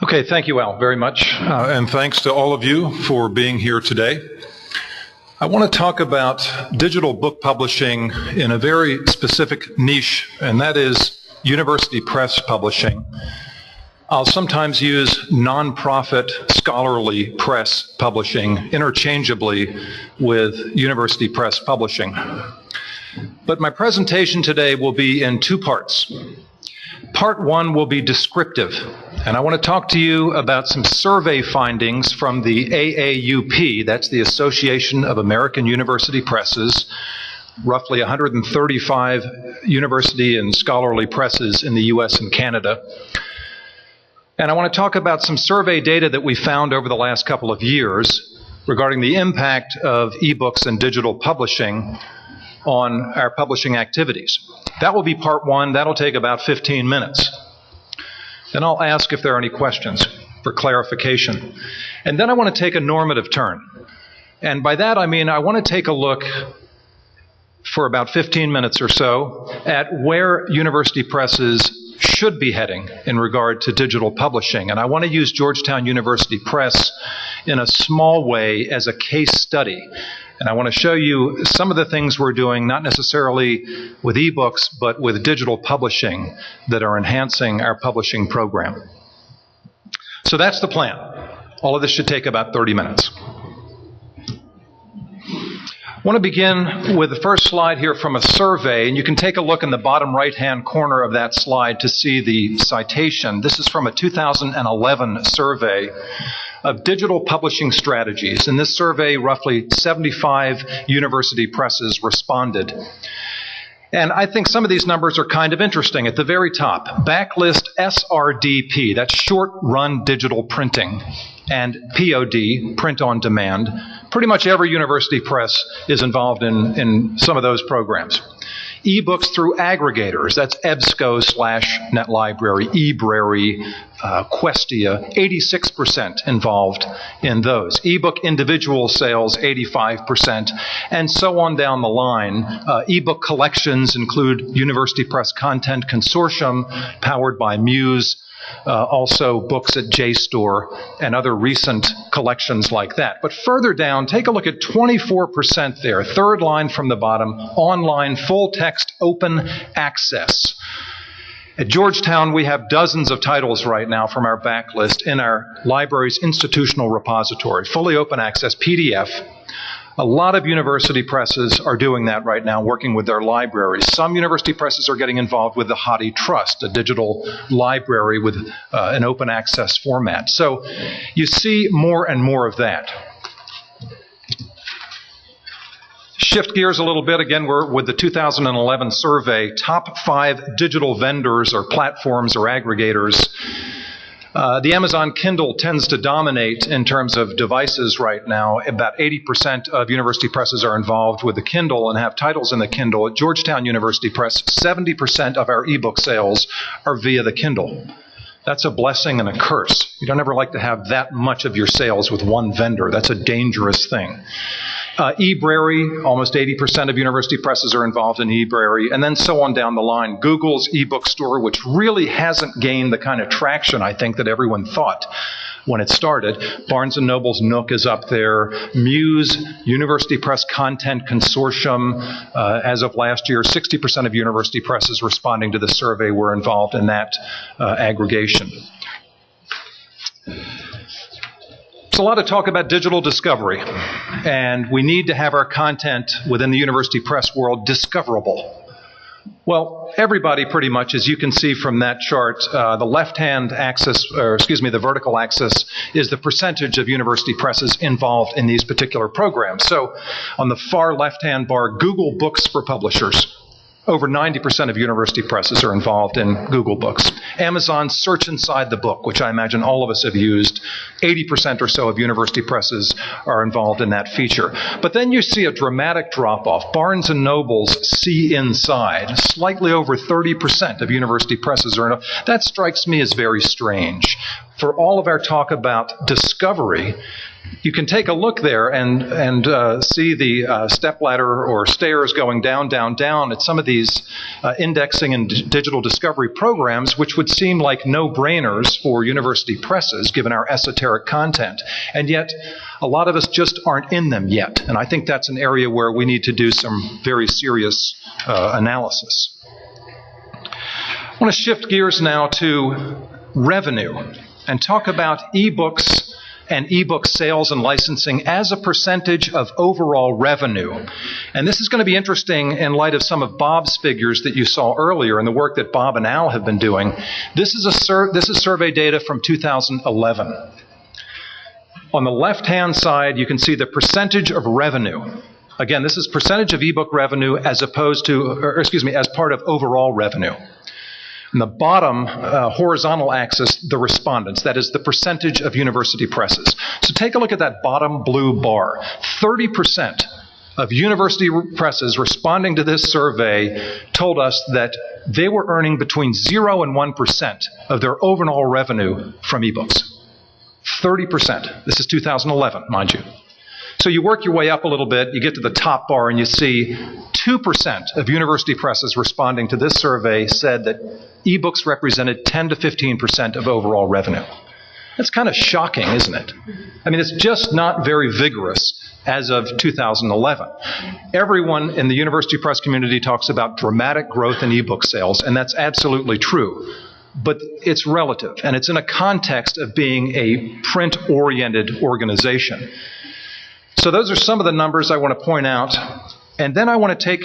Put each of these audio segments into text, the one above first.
Okay, thank you, Al, very much. And thanks to all of you for being here today. I want to talk about digital book publishing in a very specific niche, and that is university press publishing. I'll sometimes use nonprofit scholarly press publishing interchangeably with university press publishing. But my presentation today will be in two parts. Part one will be descriptive, and I want to talk to you about some survey findings from the AAUP, that's the Association of American University Presses, roughly 135 university and scholarly presses in the US and Canada. And I want to talk about some survey data that we found over the last couple of years regarding the impact of ebooks and digital publishing on our publishing activities. That will be part one. That'll take about 15 minutes. Then I'll ask if there are any questions for clarification. And then I want to take a normative turn. And by that I mean I want to take a look for about 15 minutes or so at where university presses should be heading in regard to digital publishing. And I want to use Georgetown University Press in a small way as a case study. And I want to show you some of the things we're doing, not necessarily with ebooks, but with digital publishing that are enhancing our publishing program. So that's the plan. All of this should take about 30 minutes. I want to begin with the first slide here from a survey, and you can take a look in the bottom right-hand corner of that slide to see the citation. This is from a 2011 survey of digital publishing strategies. In this survey, roughly 75 university presses responded. And I think some of these numbers are kind of interesting. At the very top, backlist SRDP, that's short-run digital printing, and POD, print on demand. Pretty much every university press is involved in some of those programs. Ebooks through aggregators, that's EBSCO/NetLibrary, eBrary, Questia, 86% involved in those. Ebook individual sales, 85%, and so on down the line. Ebook collections include University Press Content Consortium, powered by Muse, also books at JSTOR, and other recent collections like that. But further down, take a look at 24% there, third line from the bottom, online, full text, open access. At Georgetown, we have dozens of titles right now from our backlist in our library's institutional repository, fully open access, PDF. A lot of university presses are doing that right now, working with their libraries. Some university presses are getting involved with the Hathi Trust, a digital library with an open access format. So you see more and more of that. Shift gears a little bit. Again, we're with the 2011 survey, top 5 digital vendors or platforms or aggregators. The Amazon Kindle tends to dominate in terms of devices right now. About 80% of university presses are involved with the Kindle and have titles in the Kindle. At Georgetown University Press, 70% of our ebook sales are via the Kindle. That's a blessing and a curse. You don't ever like to have that much of your sales with one vendor. That's a dangerous thing. eBrary, almost 80% of university presses are involved in eBrary, and then so on down the line. Google's ebook store, which really hasn't gained the kind of traction, I think, that everyone thought when it started. Barnes & Noble's Nook is up there. Muse, University Press Content Consortium, as of last year, 60% of university presses responding to the survey were involved in that aggregation. There's a lot of talk about digital discovery, and we need to have our content within the university press world discoverable. Well, everybody pretty much, as you can see from that chart, the left-hand axis, or excuse me, the vertical axis is the percentage of university presses involved in these particular programs. So on the far left-hand bar, Google Books for Publishers. Over 90% of university presses are involved in Google Books. Amazon Search Inside the Book, which I imagine all of us have used. 80% or so of university presses are involved in that feature. But then you see a dramatic drop-off. Barnes & Noble's See Inside, slightly over 30% of university presses are involved. That strikes me as very strange. for all of our talk about discovery, you can take a look there and see the stepladder or stairs going down, down, down at some of these indexing and digital discovery programs, which would seem like no-brainers for university presses, given our esoteric content. And yet, a lot of us just aren't in them yet. And I think that's an area where we need to do some very serious analysis. I want to shift gears now to revenue and talk about ebooks and ebook sales and licensing as a percentage of overall revenue. And this is going to be interesting in light of some of Bob's figures that you saw earlier and the work that Bob and Al have been doing. This is survey data from 2011. On the left-hand side, you can see the percentage of revenue. Again, this is percentage of ebook revenue as opposed to, as part of overall revenue. In the bottom horizontal axis, the respondents, that is the percentage of university presses. So take a look at that bottom blue bar. 30% of university presses responding to this survey told us that they were earning between 0 and 1% of their overall revenue from ebooks. 30%. This is 2011, mind you. So you work your way up a little bit, you get to the top bar, and you see 2% of university presses responding to this survey said that ebooks represented 10 to 15% of overall revenue. That's kind of shocking, isn't it? I mean, it's just not very vigorous as of 2011. Everyone in the university press community talks about dramatic growth in ebook sales, and that's absolutely true. But it's relative, and it's in a context of being a print-oriented organization. So those are some of the numbers I want to point out. And then I want to take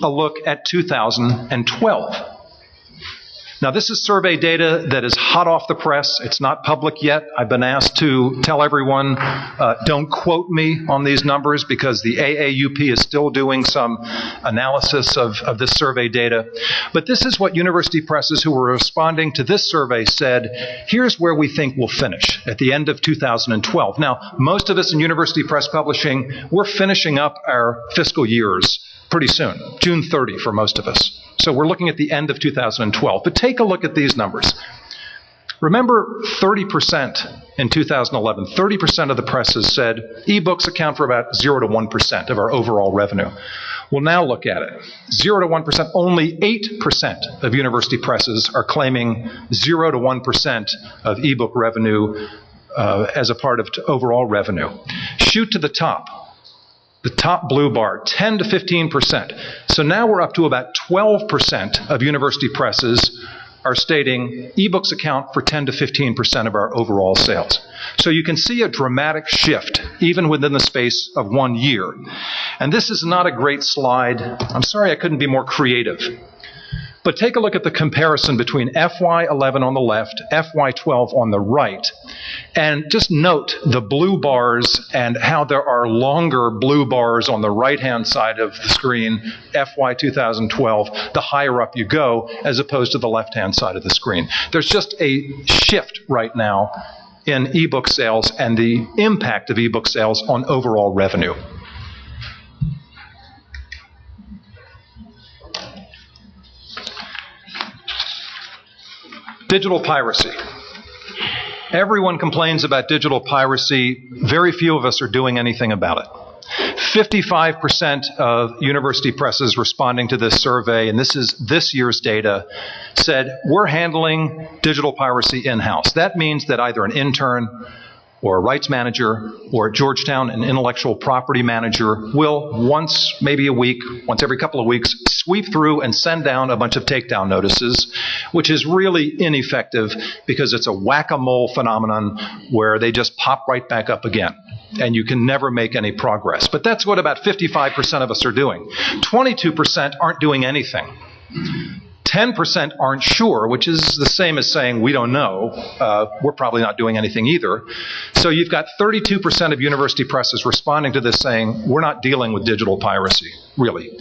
a look at 2012. Now, this is survey data that is hot off the press. It's not public yet. I've been asked to tell everyone, don't quote me on these numbers because the AAUP is still doing some analysis of this survey data. But this is what university presses who were responding to this survey said, here's where we think we'll finish at the end of 2012. Now, most of us in university press publishing, we're finishing up our fiscal years pretty soon, June 30 for most of us. So we're looking at the end of 2012. But take a look at these numbers. Remember 30% in 2011, 30% of the presses said ebooks account for about 0 to 1% of our overall revenue. Well, now look at it. 0 to 1%, only 8% of university presses are claiming 0 to 1% of ebook revenue as a part of overall revenue. Shoot to the top. The top blue bar, 10 to 15%. So now we're up to about 12% of university presses are stating ebooks account for 10 to 15% of our overall sales. So you can see a dramatic shift even within the space of 1 year. And this is not a great slide. I'm sorry I couldn't be more creative. But take a look at the comparison between FY11 on the left, FY12 on the right, and just note the blue bars and how there are longer blue bars on the right-hand side of the screen, FY 2012, the higher up you go, as opposed to the left-hand side of the screen. There's just a shift right now in ebook sales and the impact of ebook sales on overall revenue. Digital piracy. Everyone complains about digital piracy. Very few of us are doing anything about it. 55% of university presses responding to this survey, and this is this year's data, said we're handling digital piracy in-house. That means that either an intern or a rights manager, or at Georgetown, an intellectual property manager will once, maybe a week, once every couple of weeks, sweep through and send down a bunch of takedown notices, which is really ineffective because it's a whack-a-mole phenomenon where they just pop right back up again, and you can never make any progress. But that's what about 55% of us are doing. 22% aren't doing anything. 10% aren't sure, which is the same as saying we don't know. We're probably not doing anything either. So you've got 32% of university presses responding to this saying we're not dealing with digital piracy, really.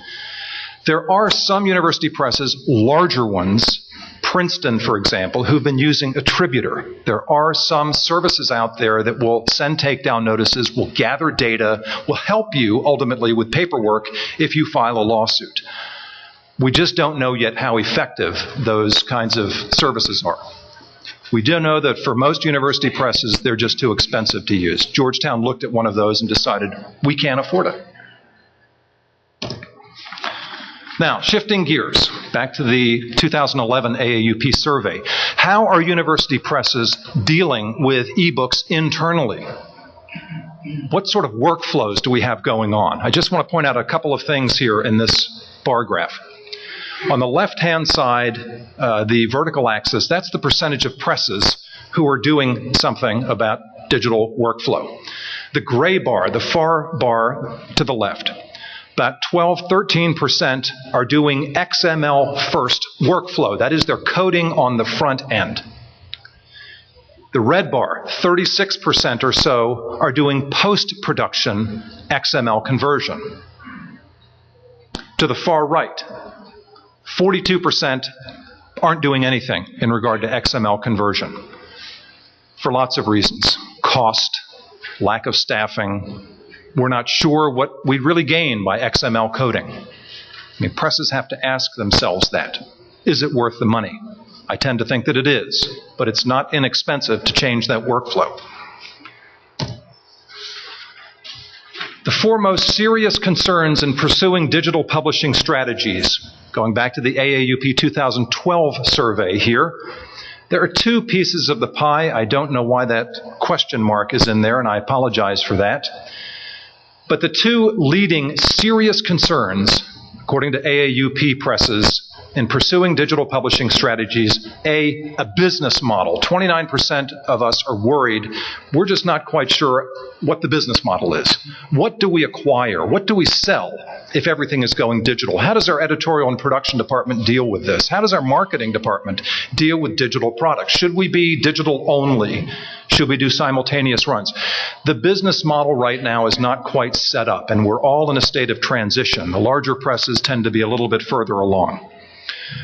There are some university presses, larger ones, Princeton, for example, who've been using Attributor. There are some services out there that will send takedown notices, will gather data, will help you ultimately with paperwork if you file a lawsuit. We just don't know yet how effective those kinds of services are. We do know that for most university presses, they're just too expensive to use. Georgetown looked at one of those and decided, we can't afford it. Now, shifting gears, back to the 2011 AAUP survey. How are university presses dealing with ebooks internally? What sort of workflows do we have going on? I just want to point out a couple of things here in this bar graph. On the left-hand side, the vertical axis, that's the percentage of presses who are doing something about digital workflow. The gray bar, the far bar to the left, about 13% are doing XML-first workflow. That is, they're coding on the front end. The red bar, 36% or so, are doing post-production XML conversion. To the far right, 42% aren't doing anything in regard to XML conversion for lots of reasons. Cost, lack of staffing. We're not sure what we really gain by XML coding. I mean, presses have to ask themselves that. Is it worth the money? I tend to think that it is, but it's not inexpensive to change that workflow. The four most serious concerns in pursuing digital publishing strategies, going back to the AAUP 2012 survey here, there are two pieces of the pie. I don't know why that question mark is in there, and I apologize for that. But the two leading serious concerns, according to AAUP presses, in pursuing digital publishing strategies, a business model. 29% of us are worried. We're just not quite sure what the business model is. What do we acquire? What do we sell if everything is going digital? How does our editorial and production department deal with this? How does our marketing department deal with digital products? Should we be digital only? Should we do simultaneous runs? The business model right now is not quite set up, and we're all in a state of transition. The larger presses tend to be a little bit further along.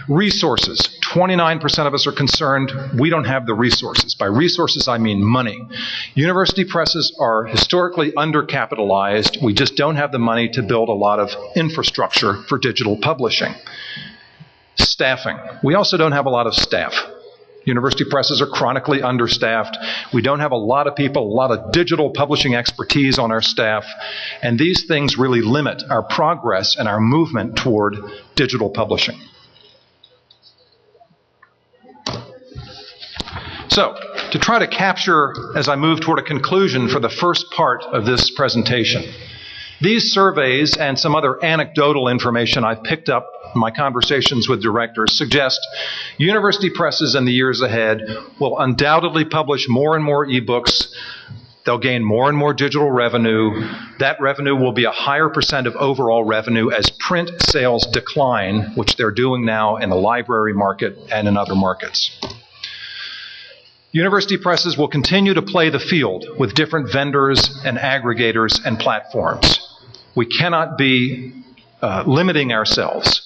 Resources. 29% of us are concerned we don't have the resources. By resources, I mean money. University presses are historically undercapitalized. We just don't have the money to build a lot of infrastructure for digital publishing. Staffing. We also don't have a lot of staff. University presses are chronically understaffed. We don't have a lot of people, a lot of digital publishing expertise on our staff, and these things really limit our progress and our movement toward digital publishing. So, to try to capture, as I move toward a conclusion for the first part of this presentation, these surveys and some other anecdotal information I've picked up in my conversations with directors suggest university presses in the years ahead will undoubtedly publish more and more ebooks. They'll gain more and more digital revenue. That revenue will be a higher percent of overall revenue as print sales decline, which they're doing now in the library market and in other markets. University presses will continue to play the field with different vendors and aggregators and platforms. We cannot be limiting ourselves.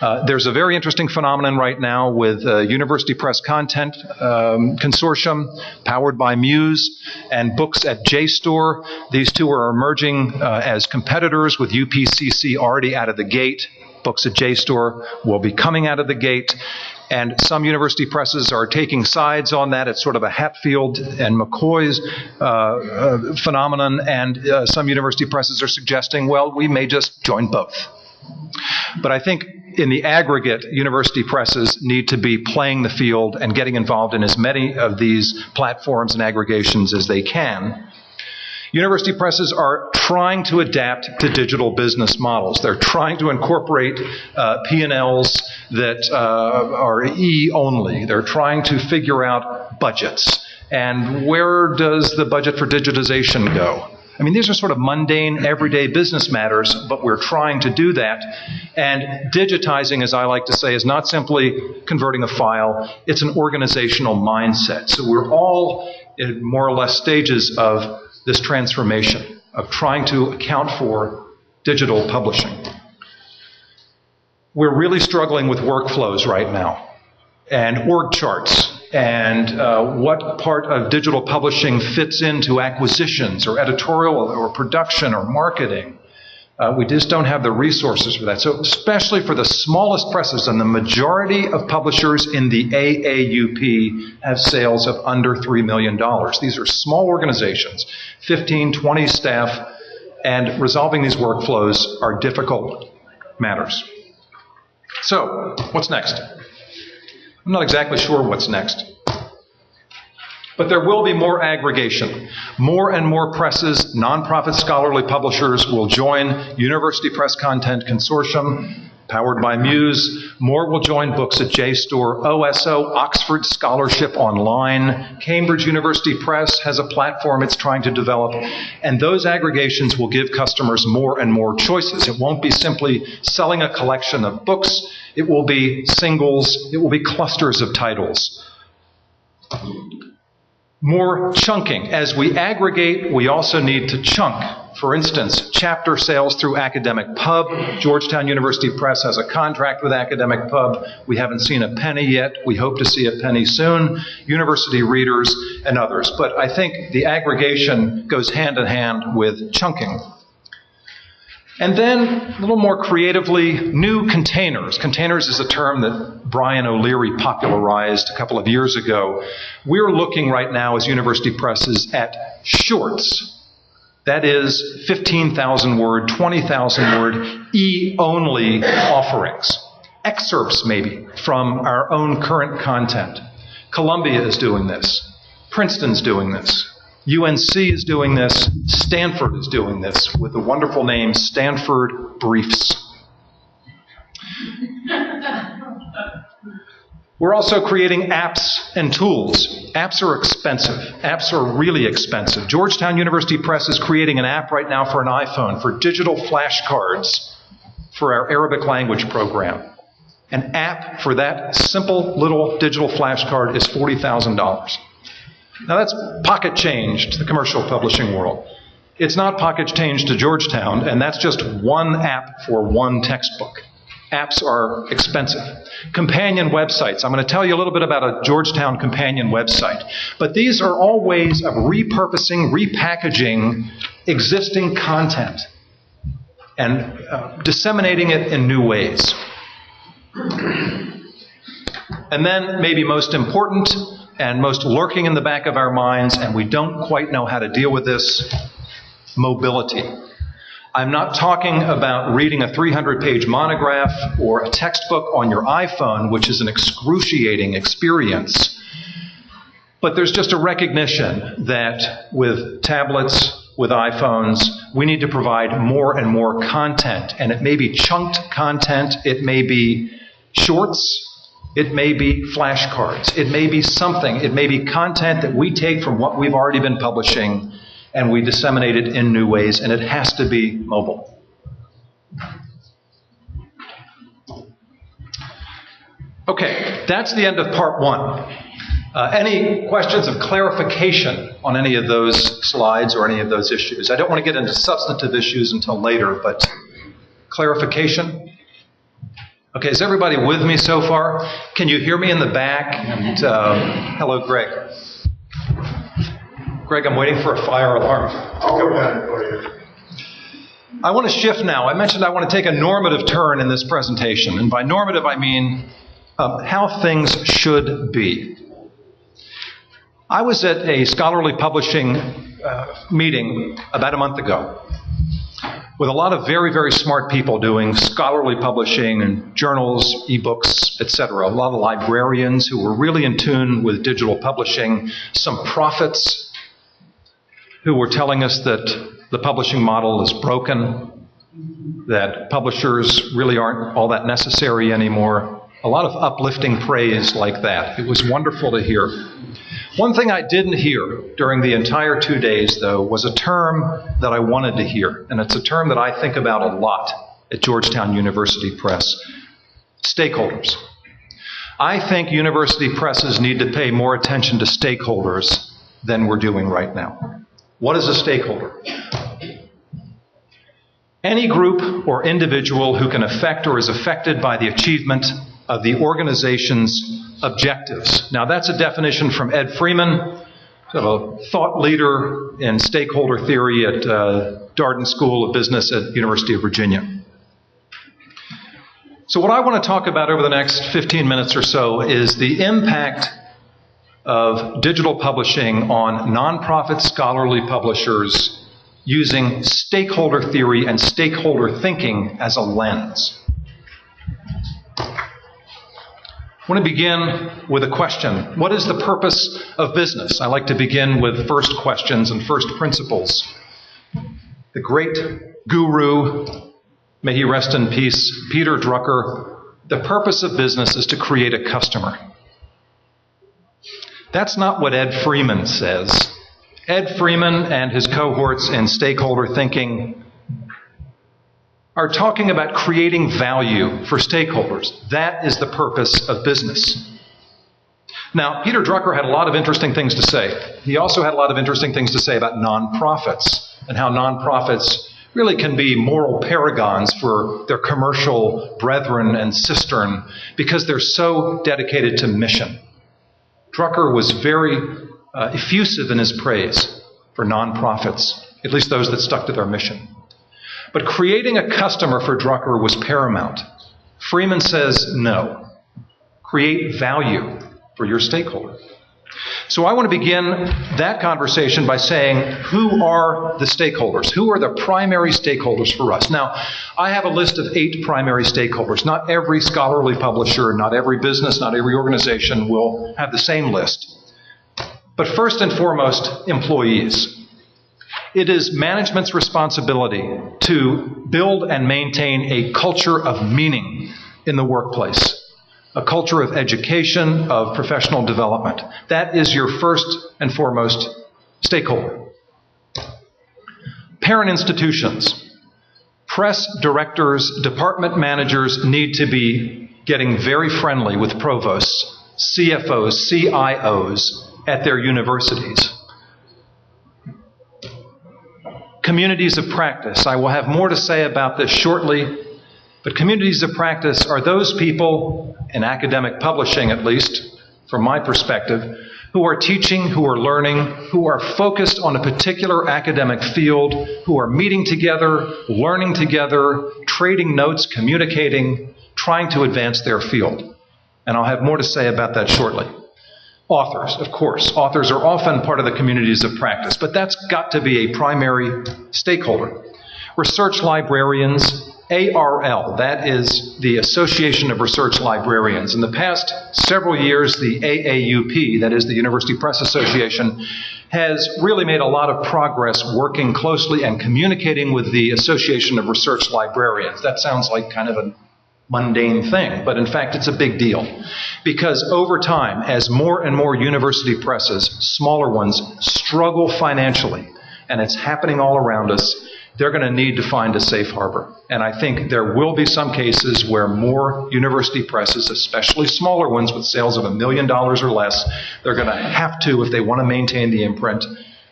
There's a very interesting phenomenon right now with University Press Content Consortium, powered by Muse, and Books at JSTOR. These two are emerging as competitors, with UPCC already out of the gate. Books at JSTOR will be coming out of the gate. And some university presses are taking sides on that. It's sort of a Hatfield and McCoy's phenomenon. And some university presses are suggesting, well, we may just join both. But I think in the aggregate, university presses need to be playing the field and getting involved in as many of these platforms and aggregations as they can. University presses are trying to adapt to digital business models. They're trying to incorporate P&Ls that are E-only. They're trying to figure out budgets. And where does the budget for digitization go? I mean, these are sort of mundane, everyday business matters, but we're trying to do that. And digitizing, as I like to say, is not simply converting a file. It's an organizational mindset. So we're all in more or less stages of this transformation, of trying to account for digital publishing. We're really struggling with workflows right now, and org charts, and what part of digital publishing fits into acquisitions or editorial or production or marketing. We just don't have the resources for that. So especially for the smallest presses, and the majority of publishers in the AAUP have sales of under $3 million. These are small organizations, 15, 20 staff, and resolving these workflows are difficult matters. So, what's next? I'm not exactly sure what's next. But there will be more aggregation. More and more presses, nonprofit scholarly publishers will join University Press Content Consortium, powered by Muse. More will join Books at JSTOR, OSO, Oxford Scholarship Online. Cambridge University Press has a platform it's trying to develop. And those aggregations will give customers more and more choices. It won't be simply selling a collection of books. It will be singles. It will be clusters of titles. More chunking. As we aggregate, we also need to chunk. For instance, chapter sales through Academic Pub. Georgetown University Press has a contract with Academic Pub. We haven't seen a penny yet. We hope to see a penny soon. University readers and others. But I think the aggregation goes hand in hand with chunking. And then, a little more creatively, new containers. Containers is a term that Brian O'Leary popularized a couple of years ago. We're looking right now as university presses at shorts. That is 15,000 word, 20,000 word, E-only offerings. Excerpts, maybe, from our own current content. Columbia is doing this. Princeton's doing this. UNC is doing this. Stanford is doing this with the wonderful name Stanford Briefs. We're also creating apps and tools. Apps are expensive. Apps are really expensive. Georgetown University Press is creating an app right now for an iPhone for digital flashcards for our Arabic language program. An app for that simple little digital flashcard is $40,000. Now that's pocket change to the commercial publishing world. It's not pocket change to Georgetown, and that's just one app for one textbook. Apps are expensive. Companion websites. I'm going to tell you a little bit about a Georgetown companion website. But these are all ways of repurposing, repackaging existing content and disseminating it in new ways. And then, maybe most important, and most lurking in the back of our minds, and we don't quite know how to deal with this, mobility. I'm not talking about reading a 300-page monograph or a textbook on your iPhone, which is an excruciating experience. But there's just a recognition that with tablets, with iPhones, we need to provide more and more content. And it may be chunked content, it may be shorts, it may be flashcards. It may be something. It may be content that we take from what we've already been publishing and we disseminate it in new ways, and it has to be mobile. Okay, that's the end of part one. Any questions of clarification on any of those slides or any of those issues? I don't want to get into substantive issues until later, but clarification? Okay, is everybody with me so far? Can you hear me in the back? And hello, Greg. Greg, I'm waiting for a fire alarm. I'll go ahead for you. I want to shift now. I mentioned I want to take a normative turn in this presentation. And by normative, I mean how things should be. I was at a scholarly publishing meeting about a month ago with a lot of very, very smart people doing scholarly publishing and journals, ebooks, etc. A lot of librarians who were really in tune with digital publishing, some prophets who were telling us that the publishing model is broken, that publishers really aren't all that necessary anymore. A lot of uplifting praise like that. It was wonderful to hear. One thing I didn't hear during the entire 2 days, though, was a term that I wanted to hear, and it's a term that I think about a lot at Georgetown University Press: stakeholders. I think university presses need to pay more attention to stakeholders than we're doing right now. What is a stakeholder? Any group or individual who can affect or is affected by the achievement of the organization's objectives. Now, that's a definition from Ed Freeman. sort of a thought leader in stakeholder theory at Darden School of Business at University of Virginia. So what I want to talk about over the next 15 minutes or so is the impact of digital publishing on nonprofit scholarly publishers using stakeholder theory and stakeholder thinking as a lens. I want to begin with a question. What is the purpose of business? I like to begin with first questions and first principles. The great guru, may he rest in peace, Peter Drucker, the purpose of business is to create a customer. That's not what Ed Freeman says. Ed Freeman and his cohorts in stakeholder thinking are talking about creating value for stakeholders. That is the purpose of business. Now, Peter Drucker had a lot of interesting things to say. He also had a lot of interesting things to say about nonprofits and how nonprofits really can be moral paragons for their commercial brethren and sistren because they're so dedicated to mission. Drucker was very effusive in his praise for nonprofits, at least those that stuck to their mission. But creating a customer for Drucker was paramount. Freeman says no. Create value for your stakeholder. So I want to begin that conversation by saying, who are the stakeholders? Who are the primary stakeholders for us? Now, I have a list of 8 primary stakeholders. Not every scholarly publisher, not every business, not every organization will have the same list. But first and foremost, employees. It is management's responsibility to build and maintain a culture of meaning in the workplace. A culture of education, of professional development. That is your first and foremost stakeholder. Parent institutions, press directors, department managers need to be getting very friendly with provosts, CFOs, CIOs at their universities. Communities of practice. I will have more to say about this shortly. But communities of practice are those people, in academic publishing at least, from my perspective, who are teaching, who are learning, who are focused on a particular academic field, who are meeting together, learning together, trading notes, communicating, trying to advance their field. And I'll have more to say about that shortly. Authors, of course. Authors are often part of the communities of practice, but that's got to be a primary stakeholder. Research librarians, ARL, that is the Association of Research Librarians. In the past several years, the AAUP, that is the University Press Association, has really made a lot of progress working closely and communicating with the Association of Research Librarians. That sounds like kind of a mundane thing, but in fact it's a big deal. Because over time, as more and more university presses, smaller ones, struggle financially, and it's happening all around us, they're going to need to find a safe harbor. And I think there will be some cases where more university presses, especially smaller ones with sales of $1 million or less, they're going to have to, if they want to maintain the imprint,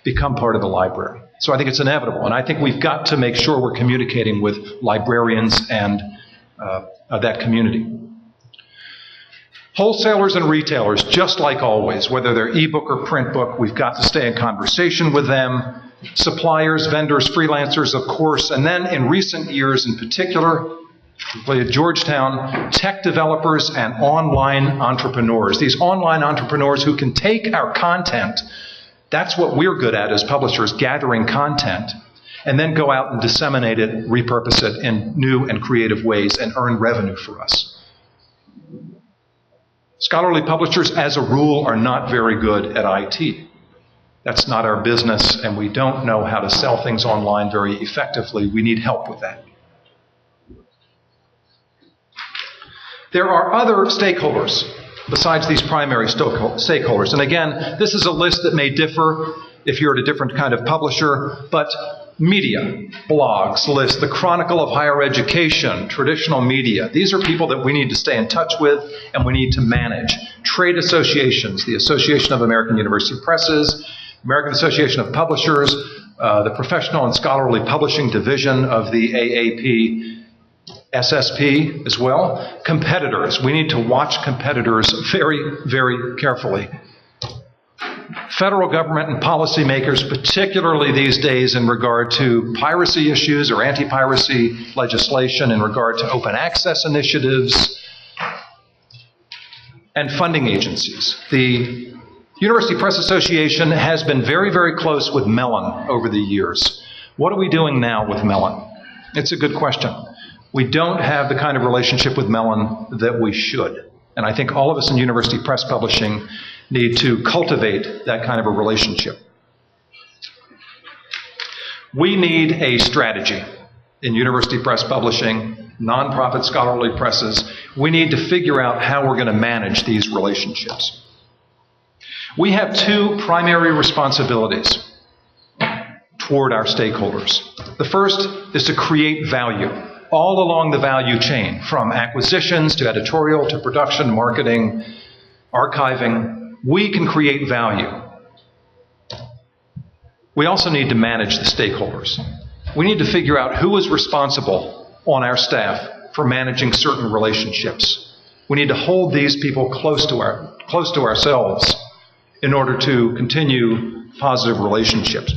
become part of the library. So I think it's inevitable. And I think we've got to make sure we're communicating with librarians and that community. Wholesalers and retailers, just like always, whether they're ebook or print book, we've got to stay in conversation with them. Suppliers, vendors, freelancers, of course, and then in recent years in particular, at Georgetown, tech developers and online entrepreneurs. These online entrepreneurs who can take our content, that's what we're good at as publishers, gathering content, and then go out and disseminate it, repurpose it in new and creative ways and earn revenue for us. Scholarly publishers, as a rule, are not very good at IT. That's not our business, and we don't know how to sell things online very effectively. We need help with that. There are other stakeholders besides these primary stakeholders. And again, this is a list that may differ if you're at a different kind of publisher, but media, blogs, lists, the Chronicle of Higher Education, traditional media. These are people that we need to stay in touch with and we need to manage. Trade associations, the Association of American University Presses, American Association of Publishers, the Professional and Scholarly Publishing Division of the AAP, SSP as well. Competitors. We need to watch competitors very, very carefully. federal government and policymakers, particularly these days in regard to piracy issues or anti-piracy legislation, in regard to open access initiatives, and funding agencies. The University Press Association has been very, very close with Mellon over the years. What are we doing now with Mellon? It's a good question. We don't have the kind of relationship with Mellon that we should. And I think all of us in University Press Publishing need to cultivate that kind of a relationship. We need a strategy in University Press Publishing, nonprofit scholarly presses. We need to figure out how we're going to manage these relationships. We have two primary responsibilities toward our stakeholders. The first is to create value all along the value chain, from acquisitions to editorial to production, marketing, archiving. We can create value. We also need to manage the stakeholders. We need to figure out who is responsible on our staff for managing certain relationships. We need to hold these people close to ourselves in order to continue positive relationships.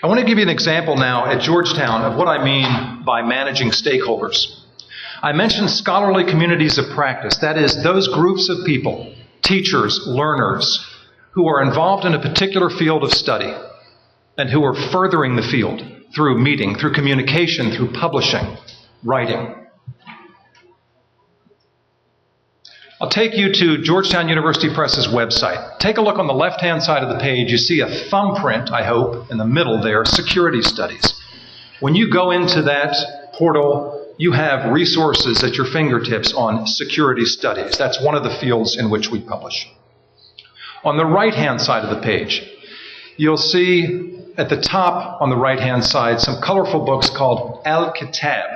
I want to give you an example now at Georgetown of what I mean by managing stakeholders. I mentioned scholarly communities of practice. That is, those groups of people, teachers, learners, who are involved in a particular field of study and who are furthering the field through meeting, through communication, through publishing, writing. I'll take you to Georgetown University Press's website. Take a look on the left-hand side of the page. You see a thumbprint, I hope, in the middle there, Security Studies. When you go into that portal, you have resources at your fingertips on security studies. That's one of the fields in which we publish. On the right-hand side of the page, you'll see at the top on the right-hand side some colorful books called Al-Kitab.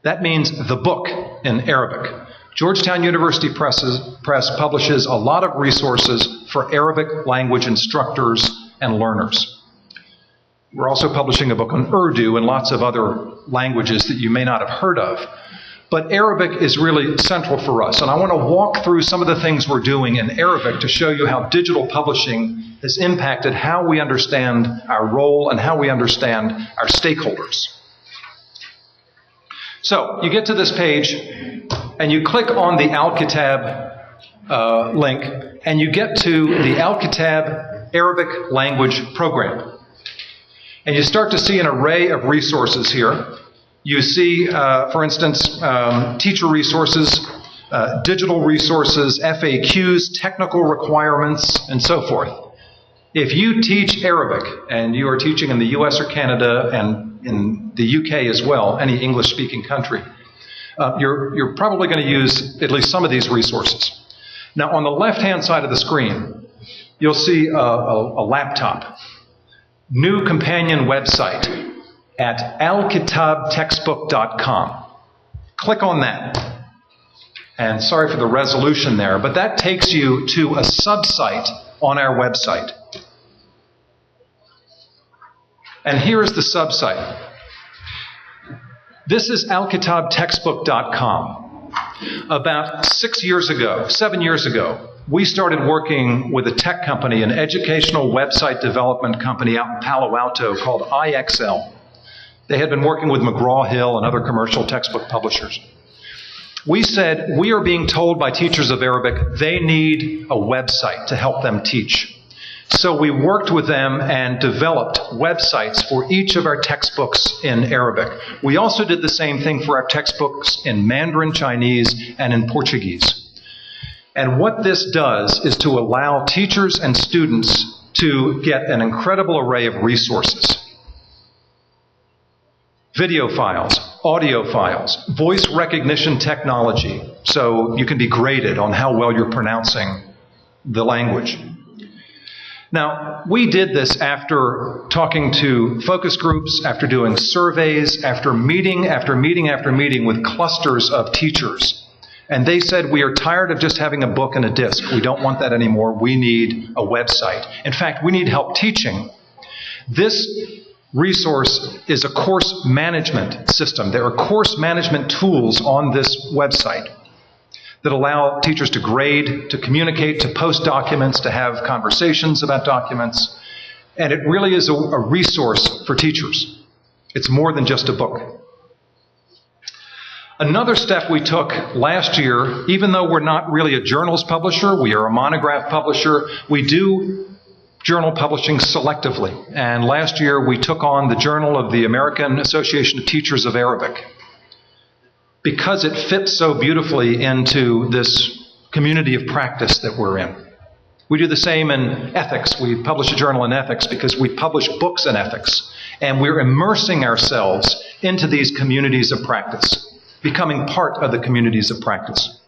That means the book in Arabic. Georgetown University Press publishes a lot of resources for Arabic language instructors and learners. We're also publishing a book on Urdu and lots of other languages that you may not have heard of. But Arabic is really central for us. And I want to walk through some of the things we're doing in Arabic to show you how digital publishing has impacted how we understand our role and how we understand our stakeholders. So you get to this page, and you click on the Al-Kitab link, and you get to the Al-Kitab Arabic language program. And you start to see an array of resources here. You see, for instance, teacher resources, digital resources, FAQs, technical requirements, and so forth. If you teach Arabic, and you are teaching in the US or Canada and in the UK as well, any English-speaking country, you're probably going to use at least some of these resources. Now, on the left-hand side of the screen, you'll see a laptop. New companion website at alkitabtextbook.com. Click on that. And sorry for the resolution there, but that takes you to a sub-site on our website. And here is the sub-site. This is alkitabtextbook.com. About 7 years ago, we started working with a tech company, an educational website development company out in Palo Alto called IXL. They had been working with McGraw-Hill and other commercial textbook publishers. We said, we are being told by teachers of Arabic they need a website to help them teach. So we worked with them and developed websites for each of our textbooks in Arabic. We also did the same thing for our textbooks in Mandarin Chinese and in Portuguese. And what this does is to allow teachers and students to get an incredible array of resources. Video files, audio files, voice recognition technology, so you can be graded on how well you're pronouncing the language. Now, we did this after talking to focus groups, after doing surveys, after meeting with clusters of teachers. And they said, we are tired of just having a book and a disc. We don't want that anymore. We need a website. In fact, we need help teaching. This resource is a course management system. There are course management tools on this website that allow teachers to grade, to communicate, to post documents, to have conversations about documents. And it really is a resource for teachers. It's more than just a book. Another step we took last year, even though we're not really a journals publisher, we are a monograph publisher, we do journal publishing selectively. And last year we took on the Journal of the American Association of Teachers of Arabic, because it fits so beautifully into this community of practice that we're in. We do the same in ethics. We publish a journal in ethics because we publish books in ethics. And we're immersing ourselves into these communities of practice, becoming part of the communities of practice.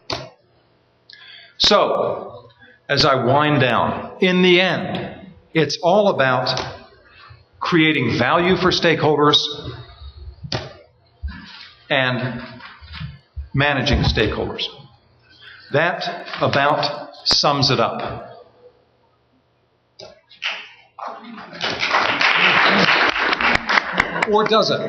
So, as I wind down, in the end, it's all about creating value for stakeholders and managing stakeholders. That about sums it up. Or does it?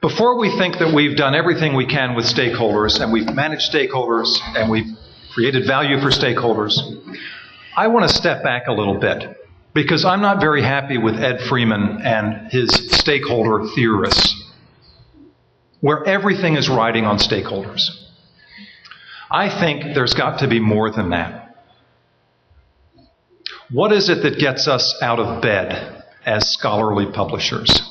Before we think that we've done everything we can with stakeholders, and we've managed stakeholders, and we've created value for stakeholders, I want to step back a little bit, because I'm not very happy with Ed Freeman and his stakeholder theorists, where everything is riding on stakeholders. I think there's got to be more than that. What is it that gets us out of bed as scholarly publishers?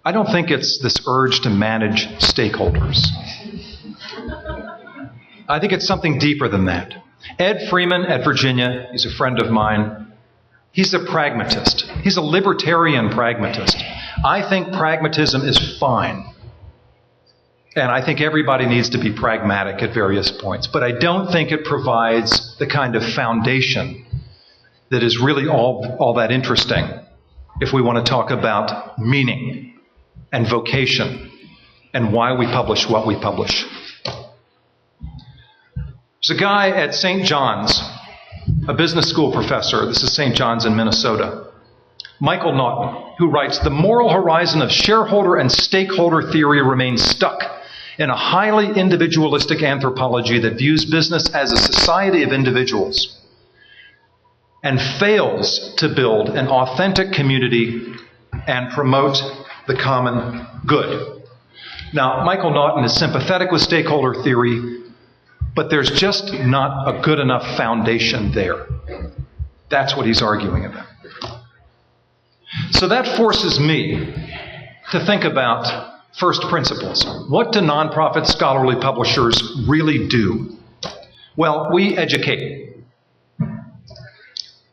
I don't think it's this urge to manage stakeholders. I think it's something deeper than that. Ed Freeman at Virginia, he's a friend of mine, he's a pragmatist. He's a libertarian pragmatist. I think pragmatism is fine. And I think everybody needs to be pragmatic at various points. But I don't think it provides the kind of foundation that is really all that interesting if we want to talk about meaning and vocation and why we publish what we publish. There's a guy at St. John's, a business school professor, this is St. John's in Minnesota, Michael Naughton, who writes, "The moral horizon of shareholder and stakeholder theory remains stuck in a highly individualistic anthropology that views business as a society of individuals and fails to build an authentic community and promote the common good." Now, Michael Naughton is sympathetic with stakeholder theory, but there's just not a good enough foundation there. That's what he's arguing about. So that forces me to think about first principles. What do nonprofit scholarly publishers really do? Well, we educate.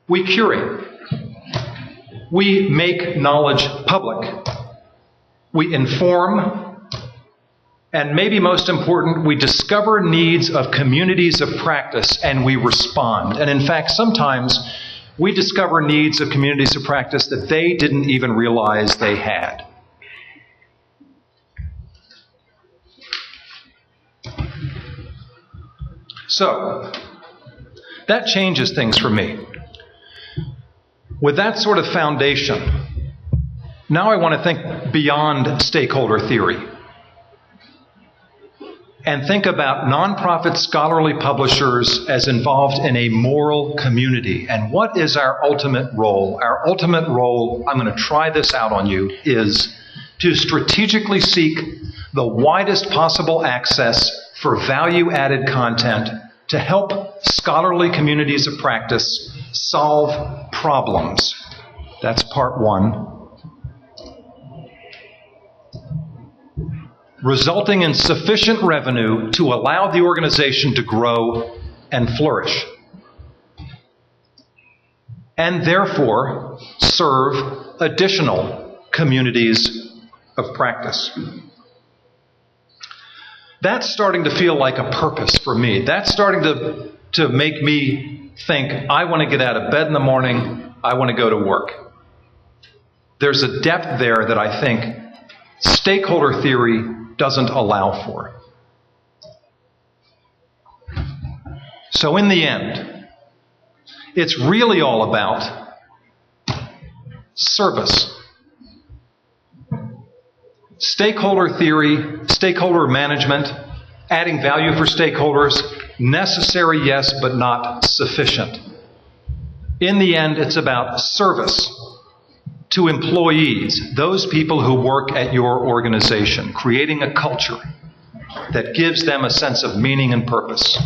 We curate. We make knowledge public. We inform. And maybe most important, we discover needs of communities of practice and we respond. And in fact, sometimes we discover needs of communities of practice that they didn't even realize they had. So, that changes things for me. With that sort of foundation, now I want to think beyond stakeholder theory and think about nonprofit scholarly publishers as involved in a moral community. And what is our ultimate role? Our ultimate role, I'm going to try this out on you, is to strategically seek the widest possible access for value-added content to help scholarly communities of practice solve problems. That's part one. Resulting in sufficient revenue to allow the organization to grow and flourish, and therefore serve additional communities of practice. That's starting to feel like a purpose for me. That's starting to make me think, I want to get out of bed in the morning, I want to go to work. There's a depth there that I think stakeholder theory doesn't allow for. So in the end, it's really all about service. Stakeholder theory, stakeholder management, adding value for stakeholders, necessary, yes, but not sufficient. In the end, it's about service to employees, those people who work at your organization, creating a culture that gives them a sense of meaning and purpose.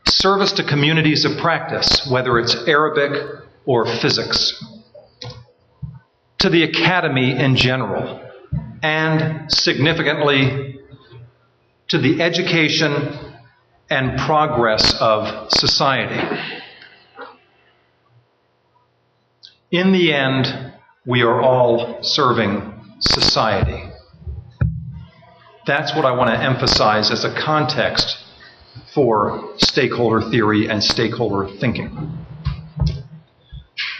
Service to communities of practice, whether it's Arabic or physics. To the academy in general, and significantly to the education and progress of society. In the end, we are all serving society. That's what I want to emphasize as a context for stakeholder theory and stakeholder thinking.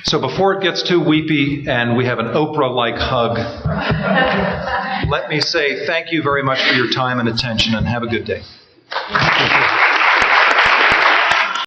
So before it gets too weepy and we have an Oprah-like hug, let me say thank you very much for your time and attention, and have a good day.